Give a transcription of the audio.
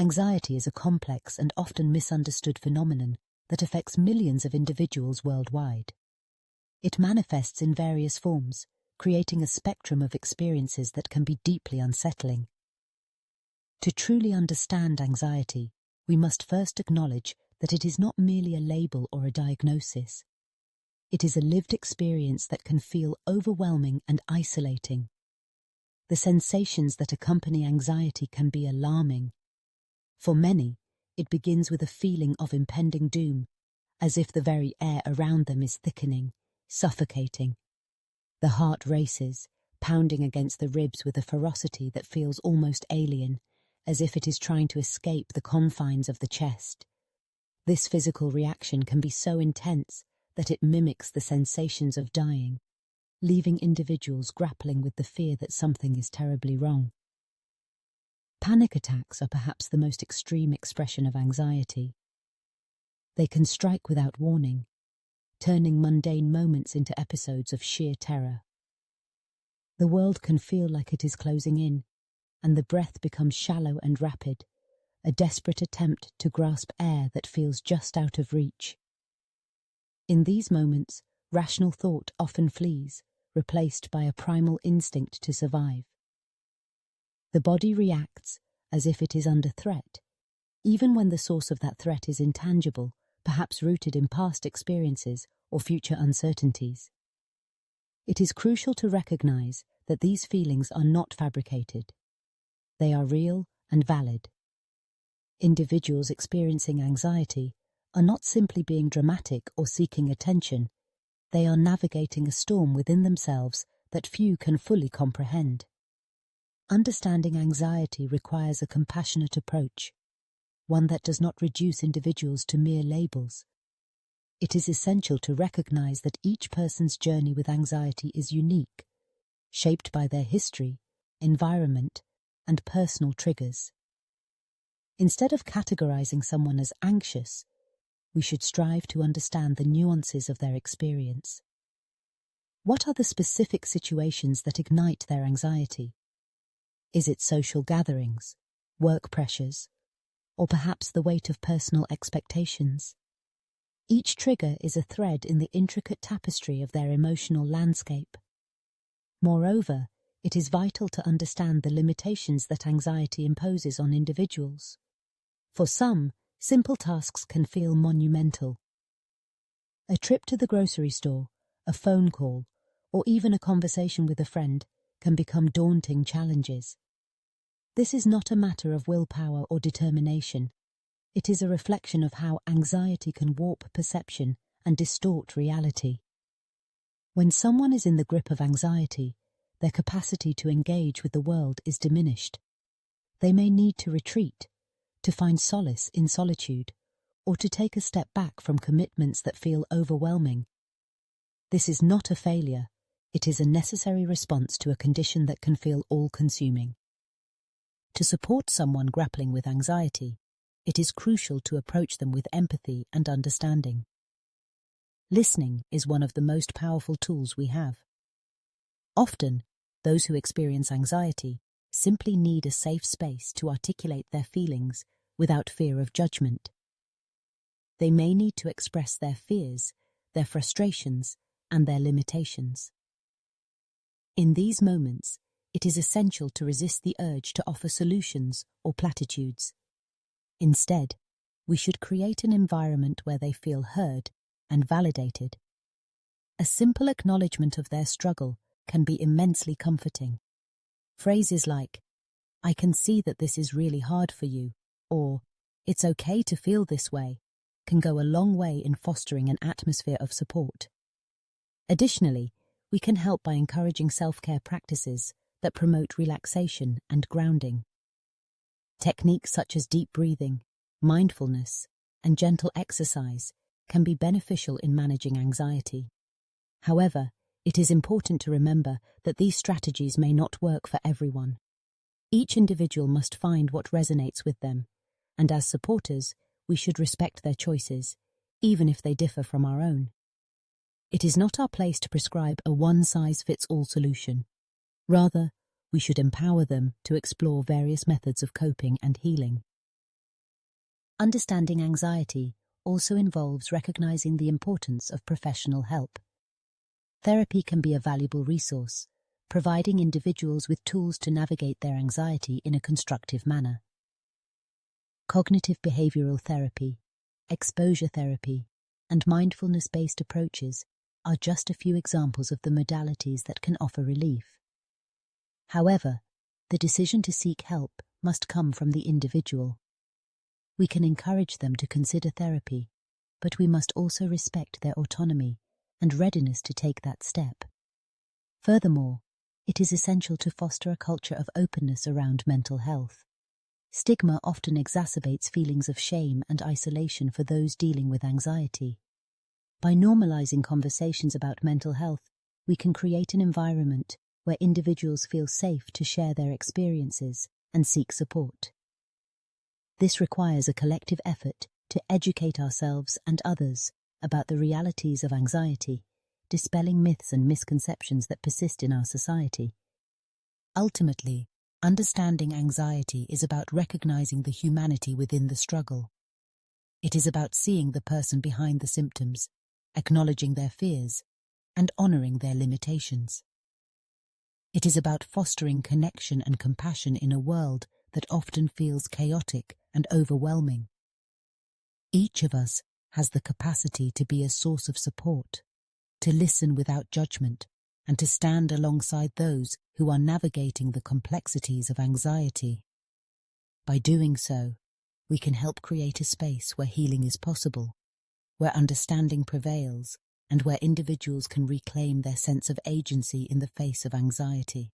Anxiety is a complex and often misunderstood phenomenon that affects millions of individuals worldwide. It manifests in various forms, creating a spectrum of experiences that can be deeply unsettling. To truly understand anxiety, we must first acknowledge that it is not merely a label or a diagnosis. It is a lived experience that can feel overwhelming and isolating. The sensations that accompany anxiety can be alarming. For many, it begins with a feeling of impending doom, as if the very air around them is thickening, suffocating. The heart races, pounding against the ribs with a ferocity that feels almost alien, as if it is trying to escape the confines of the chest. This physical reaction can be so intense that it mimics the sensations of dying, leaving individuals grappling with the fear that something is terribly wrong. Panic attacks are perhaps the most extreme expression of anxiety. They can strike without warning, turning mundane moments into episodes of sheer terror. The world can feel like it is closing in, and the breath becomes shallow and rapid, a desperate attempt to grasp air that feels just out of reach. In these moments, rational thought often flees, replaced by a primal instinct to survive. The body reacts as if it is under threat, even when the source of that threat is intangible, perhaps rooted in past experiences or future uncertainties. It is crucial to recognize that these feelings are not fabricated. They are real and valid. Individuals experiencing anxiety are not simply being dramatic or seeking attention. They are navigating a storm within themselves that few can fully comprehend. Understanding anxiety requires a compassionate approach, one that does not reduce individuals to mere labels. It is essential to recognize that each person's journey with anxiety is unique, shaped by their history, environment, and personal triggers. Instead of categorizing someone as anxious, we should strive to understand the nuances of their experience. What are the specific situations that ignite their anxiety? Is it social gatherings, work pressures, or perhaps the weight of personal expectations? Each trigger is a thread in the intricate tapestry of their emotional landscape. Moreover, it is vital to understand the limitations that anxiety imposes on individuals. For some, simple tasks can feel monumental. A trip to the grocery store, a phone call, or even a conversation with a friend can become daunting challenges. This is not a matter of willpower or determination. It is a reflection of how anxiety can warp perception and distort reality. When someone is in the grip of anxiety, their capacity to engage with the world is diminished. They may need to retreat, to find solace in solitude, or to take a step back from commitments that feel overwhelming. This is not a failure. It is a necessary response to a condition that can feel all-consuming. To support someone grappling with anxiety, it is crucial to approach them with empathy and understanding. Listening is one of the most powerful tools we have. Often, those who experience anxiety simply need a safe space to articulate their feelings without fear of judgment. They may need to express their fears, their frustrations, and their limitations. In these moments, it is essential to resist the urge to offer solutions or platitudes. Instead, we should create an environment where they feel heard and validated. A simple acknowledgement of their struggle can be immensely comforting. Phrases like, "I can see that this is really hard for you," or "It's okay to feel this way," can go a long way in fostering an atmosphere of support. Additionally, we can help by encouraging self-care practices that promote relaxation and grounding. Techniques such as deep breathing, mindfulness, and gentle exercise can be beneficial in managing anxiety. However, it is important to remember that these strategies may not work for everyone. Each individual must find what resonates with them, and as supporters, we should respect their choices, even if they differ from our own. It is not our place to prescribe a one-size-fits-all solution. Rather, we should empower them to explore various methods of coping and healing. Understanding anxiety also involves recognizing the importance of professional help. Therapy can be a valuable resource, providing individuals with tools to navigate their anxiety in a constructive manner. Cognitive behavioral therapy, exposure therapy, and mindfulness-based approaches are just a few examples of the modalities that can offer relief. However, the decision to seek help must come from the individual. We can encourage them to consider therapy, but we must also respect their autonomy and readiness to take that step. Furthermore, it is essential to foster a culture of openness around mental health. Stigma often exacerbates feelings of shame and isolation for those dealing with anxiety. By normalizing conversations about mental health, we can create an environment where individuals feel safe to share their experiences and seek support. This requires a collective effort to educate ourselves and others about the realities of anxiety, dispelling myths and misconceptions that persist in our society. Ultimately, understanding anxiety is about recognizing the humanity within the struggle. It is about seeing the person behind the symptoms, acknowledging their fears, and honoring their limitations. It is about fostering connection and compassion in a world that often feels chaotic and overwhelming. Each of us has the capacity to be a source of support, to listen without judgment, and to stand alongside those who are navigating the complexities of anxiety. By doing so, we can help create a space where healing is possible, where understanding prevails, and where individuals can reclaim their sense of agency in the face of anxiety.